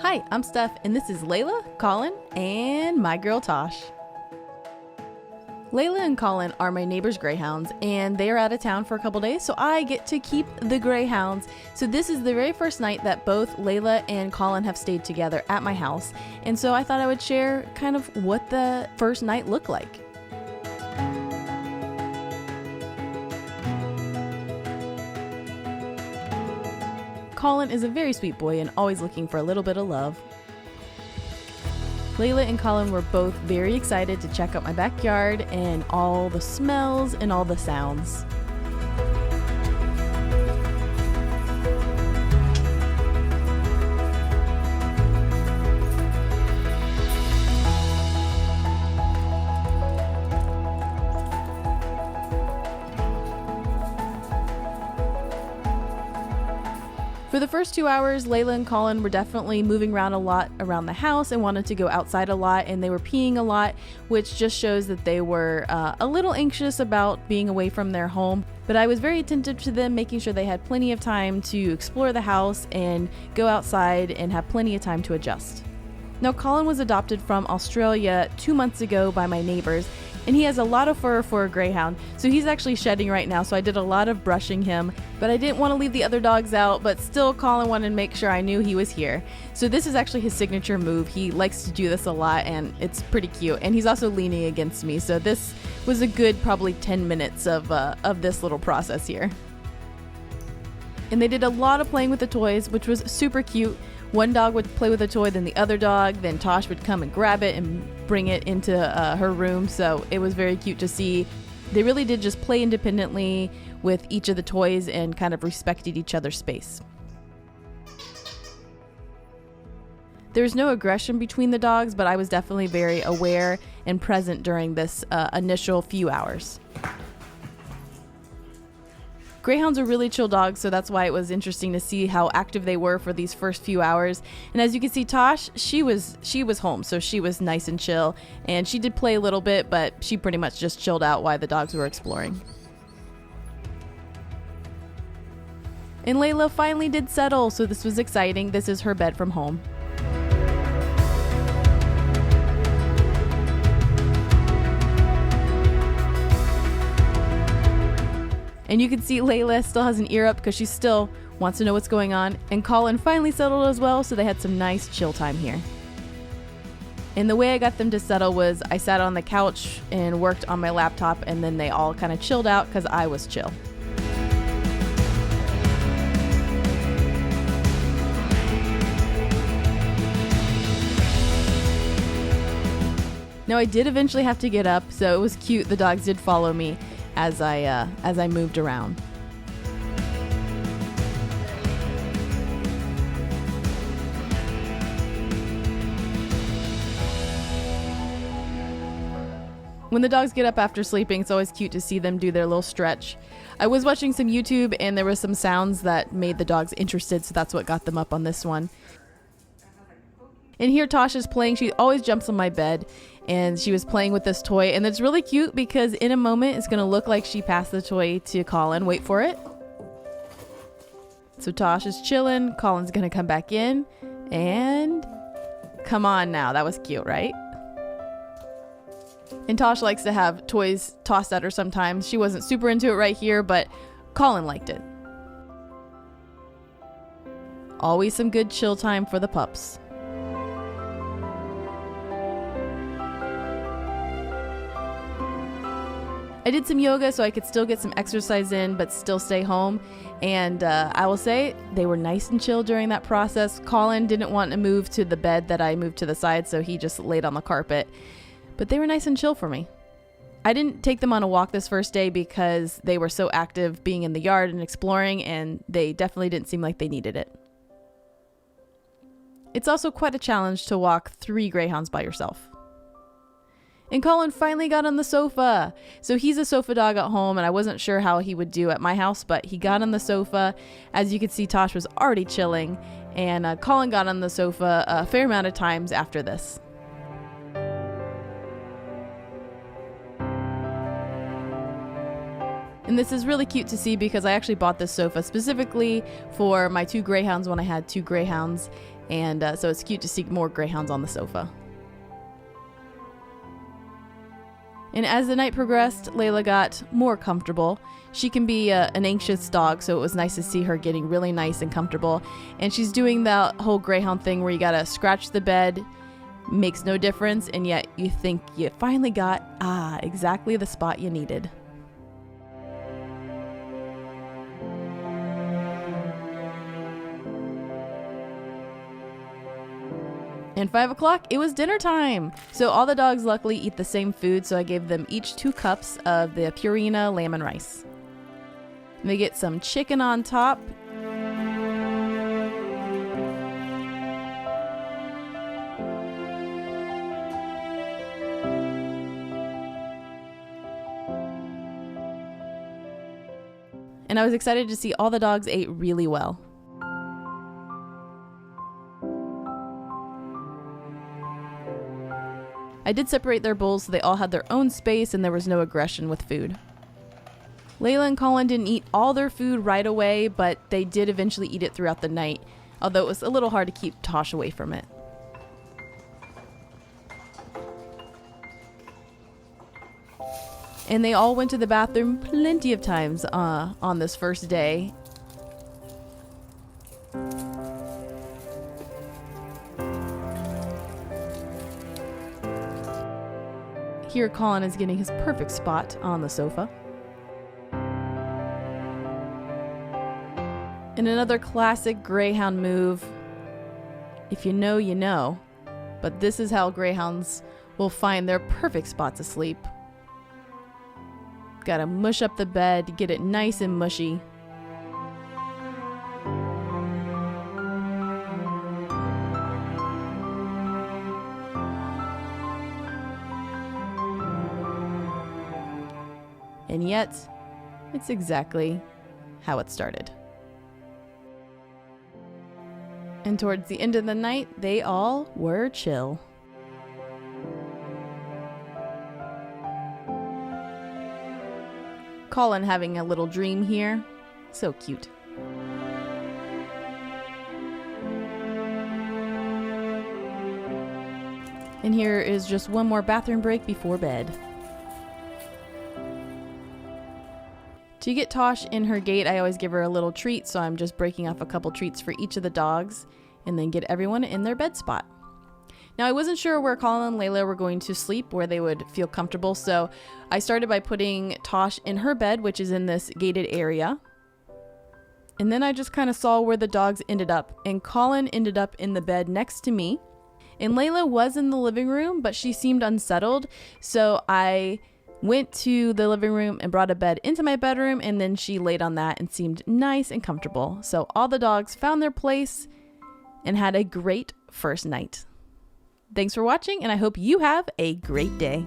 Hi, I'm Steph, and this is Layla, Colin, and my girl Tosh. Layla and Colin are my neighbor's greyhounds, and they are out of town for a couple days, so I get to keep the greyhounds. So this is the very first night that both Layla and Colin have stayed together at my house, and so I thought I would share kind of what the first night looked like. Colin is a very sweet boy and always looking for a little bit of love. Layla and Colin were both very excited to check out my backyard and all the smells and all the sounds. For the first 2 hours, Layla and Colin were definitely moving around a lot around the house and wanted to go outside a lot, and they were peeing a lot, which just shows that they were a little anxious about being away from their home. But I was very attentive to them, making sure they had plenty of time to explore the house and go outside and have plenty of time to adjust. Now, Colin was adopted from Australia 2 months ago by my neighbors, and he has a lot of fur for a greyhound, so he's actually shedding right now, so I did a lot of brushing him, but I didn't want to leave the other dogs out, but still Colin wanted to make sure I knew he was here. So this is actually his signature move. He likes to do this a lot, and it's pretty cute, and he's also leaning against me, so this was a good probably 10 minutes of this little process here. And they did a lot of playing with the toys, which was super cute. One dog would play with a toy, then the other dog, then Tosh would come and grab it and bring it into her room, so it was very cute to see. They really did just play independently with each of the toys and kind of respected each other's space. There was no aggression between the dogs, but I was definitely very aware and present during this initial few hours. Greyhounds are really chill dogs, so that's why it was interesting to see how active they were for these first few hours. And as you can see, Tosh, she was home, so she was nice and chill, and she did play a little bit, but she pretty much just chilled out while the dogs were exploring. And Layla finally did settle, so this was exciting. This is her bed from home. And you can see Layla still has an ear up because she still wants to know what's going on. And Colin finally settled as well, so they had some nice chill time here. And the way I got them to settle was I sat on the couch and worked on my laptop, and then they all kind of chilled out because I was chill. Now I did eventually have to get up, so it was cute. The dogs did follow me as I moved around. When the dogs get up after sleeping, it's always cute to see them do their little stretch. I was watching some YouTube and there were some sounds that made the dogs interested, so that's what got them up on this one. And here Tasha is playing. She always jumps on my bed, and she was playing with this toy, and it's really cute because in a moment it's going to look like she passed the toy to Colin. Wait for it. So Tosh is chilling. Colin's going to come back in, and come on now. That was cute, right? And Tosh likes to have toys tossed at her sometimes. She wasn't super into it right here, but Colin liked it. Always some good chill time for the pups. I did some yoga so I could still get some exercise in but still stay home, and I will say they were nice and chill during that process. Colin didn't want to move to the bed that I moved to the side, so he just laid on the carpet, but they were nice and chill for me. I didn't take them on a walk this first day because they were so active being in the yard and exploring, and they definitely didn't seem like they needed it. It's also quite a challenge to walk 3 greyhounds by yourself. And Colin finally got on the sofa. So he's a sofa dog at home, and I wasn't sure how he would do at my house, but he got on the sofa. As you can see, Tosh was already chilling, and Colin got on the sofa a fair amount of times after this. And this is really cute to see because I actually bought this sofa specifically for my 2 greyhounds when I had 2 greyhounds. And so it's cute to see more greyhounds on the sofa. And as the night progressed, Layla got more comfortable. She can be an anxious dog, so it was nice to see her getting really nice and comfortable. And she's doing that whole greyhound thing where you gotta scratch the bed, makes no difference, and yet you think you finally got, exactly the spot you needed. And 5 o'clock, it was dinner time. So all the dogs luckily eat the same food, so I gave them each 2 cups of the Purina lamb and rice. And they get some chicken on top. And I was excited to see all the dogs ate really well. I did separate their bowls so they all had their own space and there was no aggression with food. Layla and Colin didn't eat all their food right away, but they did eventually eat it throughout the night, although it was a little hard to keep Tosh away from it. And they all went to the bathroom plenty of times on this first day. Here, Colin is getting his perfect spot on the sofa. In another classic greyhound move, if you know, you know. But this is how greyhounds will find their perfect spot to sleep. Gotta mush up the bed to get it nice and mushy. And yet, it's exactly how it started. And towards the end of the night, they all were chill. Colin having a little dream here. So cute. And here is just one more bathroom break before bed. To get Tosh in her gate, I always give her a little treat, so I'm just breaking off a couple treats for each of the dogs and then get everyone in their bed spot. Now, I wasn't sure where Colin and Layla were going to sleep, where they would feel comfortable, so I started by putting Tosh in her bed, which is in this gated area. And then I just kind of saw where the dogs ended up, and Colin ended up in the bed next to me. And Layla was in the living room, but she seemed unsettled, so I went to the living room and brought a bed into my bedroom, and then she laid on that and seemed nice and comfortable. So all the dogs found their place and had a great first night. Thanks for watching, and I hope you have a great day.